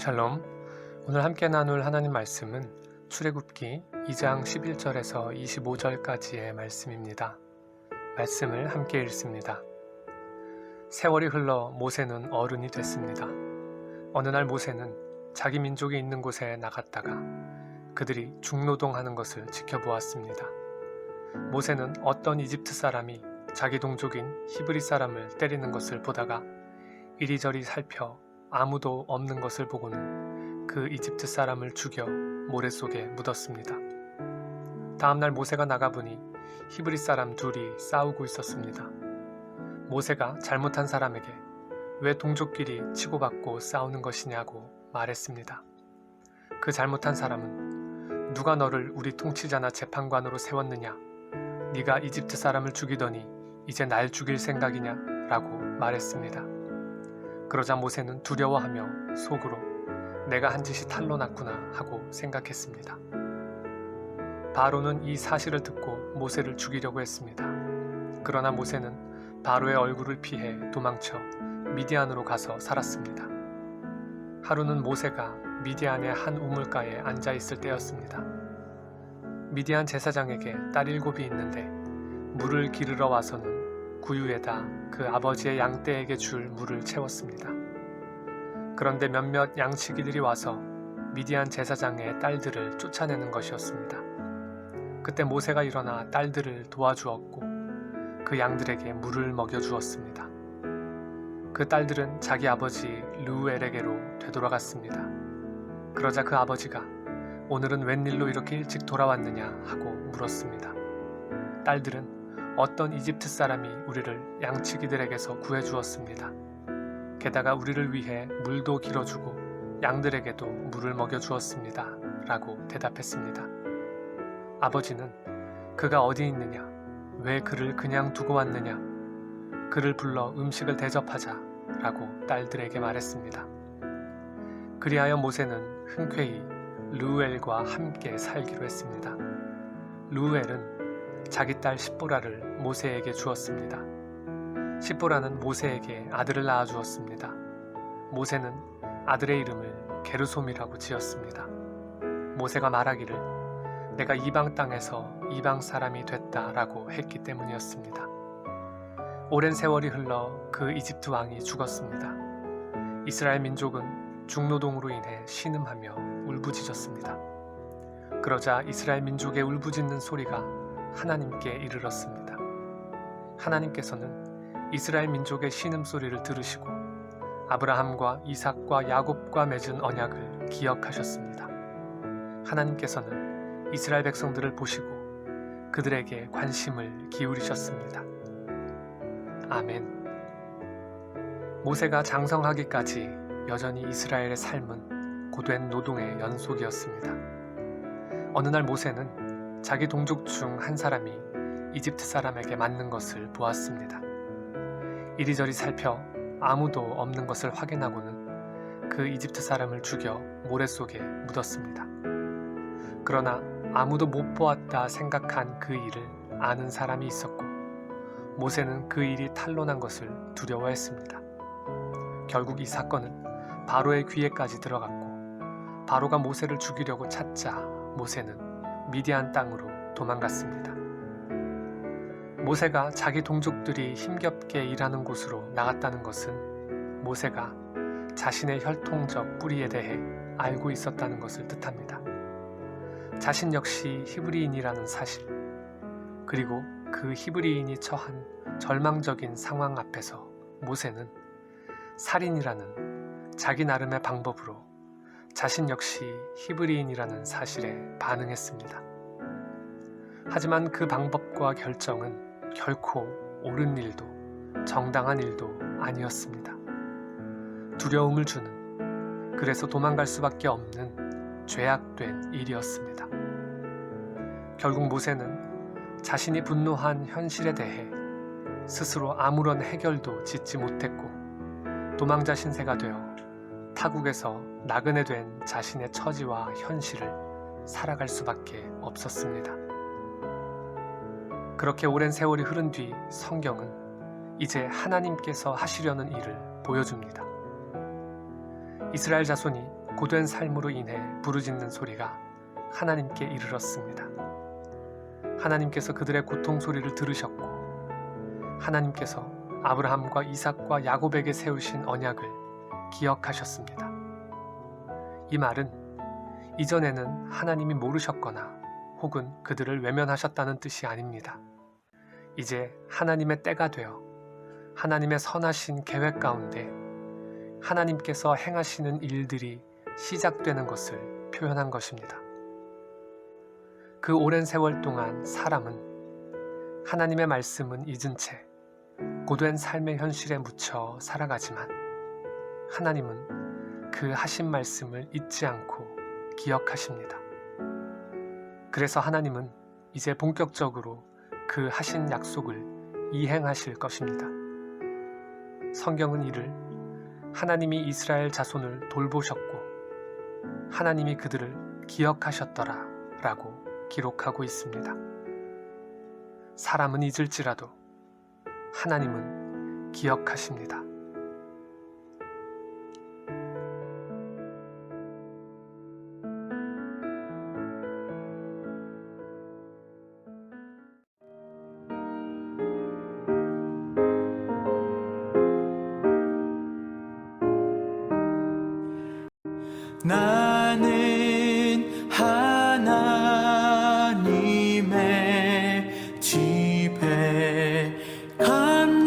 샬롬. 오늘 함께 나눌 하나님 말씀은 출애굽기 2장 11절에서 25절까지의 말씀입니다. 말씀을 함께 읽습니다. 세월이 흘러 모세는 어른이 됐습니다. 어느 날 모세는 자기 민족이 있는 곳에 나갔다가 그들이 중노동하는 것을 지켜보았습니다. 모세는 어떤 이집트 사람이 자기 동족인 히브리 사람을 때리는 것을 보다가 이리저리 살펴 아무도 없는 것을 보고는 그 이집트 사람을 죽여 모래 속에 묻었습니다. 다음날 모세가 나가보니 히브리 사람 둘이 싸우고 있었습니다. 모세가 잘못한 사람에게 왜 동족끼리 치고받고 싸우는 것이냐고 말했습니다. 그 잘못한 사람은 누가 너를 우리 통치자나 재판관으로 세웠느냐? 네가 이집트 사람을 죽이더니 이제 날 죽일 생각이냐? 라고 말했습니다. 그러자 모세는 두려워하며 속으로 내가 한 짓이 탄로 났구나 하고 생각했습니다. 바로는 이 사실을 듣고 모세를 죽이려고 했습니다. 그러나 모세는 바로의 얼굴을 피해 도망쳐 미디안으로 가서 살았습니다. 하루는 모세가 미디안의 한 우물가에 앉아 있을 때였습니다. 미디안 제사장에게 딸 7이 있는데 물을 기르러 와서는 구유에다 그 아버지의 양떼에게 줄 물을 채웠습니다. 그런데 몇몇 양치기들이 와서 미디안 제사장의 딸들을 쫓아내는 것이었습니다. 그때 모세가 일어나 딸들을 도와주었고 그 양들에게 물을 먹여주었습니다. 그 딸들은 자기 아버지 르우엘에게로 되돌아갔습니다. 그러자 그 아버지가 오늘은 웬일로 이렇게 일찍 돌아왔느냐 하고 물었습니다. 딸들은 어떤 이집트 사람이 우리를 양치기들에게서 구해주었습니다. 게다가 우리를 위해 물도 길어주고 양들에게도 물을 먹여주었습니다. 라고 대답했습니다. 아버지는 그가 어디 있느냐? 왜 그를 그냥 두고 왔느냐? 그를 불러 음식을 대접하자 라고 딸들에게 말했습니다. 그리하여 모세는 흔쾌히 르우엘과 함께 살기로 했습니다. 르우엘은 자기 딸 십보라를 모세에게 주었습니다. 십보라는 모세에게 아들을 낳아주었습니다. 모세는 아들의 이름을 게르솜이라고 지었습니다. 모세가 말하기를 내가 이방 땅에서 이방 사람이 됐다라고 했기 때문이었습니다. 오랜 세월이 흘러 그 이집트 왕이 죽었습니다. 이스라엘 민족은 중노동으로 인해 신음하며 울부짖었습니다. 그러자 이스라엘 민족의 울부짖는 소리가 하나님께 이르렀습니다. 하나님께서는 이스라엘 민족의 신음소리를 들으시고 아브라함과 이삭과 야곱과 맺은 언약을 기억하셨습니다. 하나님께서는 이스라엘 백성들을 보시고 그들에게 관심을 기울이셨습니다. 아멘. 모세가 장성하기까지 여전히 이스라엘의 삶은 고된 노동의 연속이었습니다. 어느 날 모세는 자기 동족 중 한 사람이 이집트 사람에게 맞는 것을 보았습니다. 이리저리 살펴 아무도 없는 것을 확인하고는 그 이집트 사람을 죽여 모래 속에 묻었습니다. 그러나 아무도 못 보았다 생각한 그 일을 아는 사람이 있었고 모세는 그 일이 탄로난 것을 두려워했습니다. 결국 이 사건은 바로의 귀에까지 들어갔고 바로가 모세를 죽이려고 찾자 모세는 미디안 땅으로 도망갔습니다. 모세가 자기 동족들이 힘겹게 일하는 곳으로 나갔다는 것은 모세가 자신의 혈통적 뿌리에 대해 알고 있었다는 것을 뜻합니다. 자신 역시 히브리인이라는 사실, 그리고 그 히브리인이 처한 절망적인 상황 앞에서 모세는 살인이라는 자기 나름의 방법으로 자신 역시 히브리인이라는 사실에 반응했습니다. 하지만 그 방법과 결정은 결코 옳은 일도 정당한 일도 아니었습니다. 두려움을 주는, 그래서 도망갈 수밖에 없는 죄악된 일이었습니다. 결국 모세는 자신이 분노한 현실에 대해 스스로 아무런 해결도 짓지 못했고 도망자 신세가 되어 타국에서 나그네 된 자신의 처지와 현실을 살아갈 수밖에 없었습니다. 그렇게 오랜 세월이 흐른 뒤 성경은 이제 하나님께서 하시려는 일을 보여줍니다. 이스라엘 자손이 고된 삶으로 인해 부르짖는 소리가 하나님께 이르렀습니다. 하나님께서 그들의 고통 소리를 들으셨고 하나님께서 아브라함과 이삭과 야곱에게 세우신 언약을 기억하셨습니다. 이 말은 이전에는 하나님이 모르셨거나 혹은 그들을 외면하셨다는 뜻이 아닙니다. 이제 하나님의 때가 되어 하나님의 선하신 계획 가운데 하나님께서 행하시는 일들이 시작되는 것을 표현한 것입니다. 그 오랜 세월 동안 사람은 하나님의 말씀은 잊은 채 고된 삶의 현실에 묻혀 살아가지만 하나님은 그 하신 말씀을 잊지 않고 기억하십니다. 그래서 하나님은 이제 본격적으로 그 하신 약속을 이행하실 것입니다. 성경은 이를 하나님이 이스라엘 자손을 돌보셨고 하나님이 그들을 기억하셨더라 라고 기록하고 있습니다. 사람은 잊을지라도 하나님은 기억하십니다. 나는 하나님의 집에 감람나무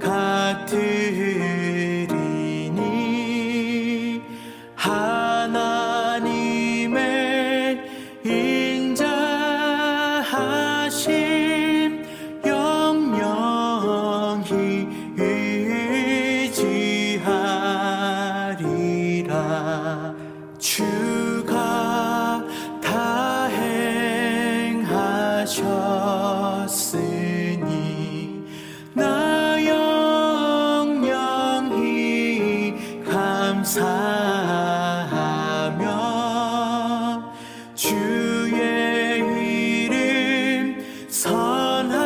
같으리니 하나님의 인자하심 영영히 주가 다 행하셨으니 나 영영히 감사하며 주의 이름 선하시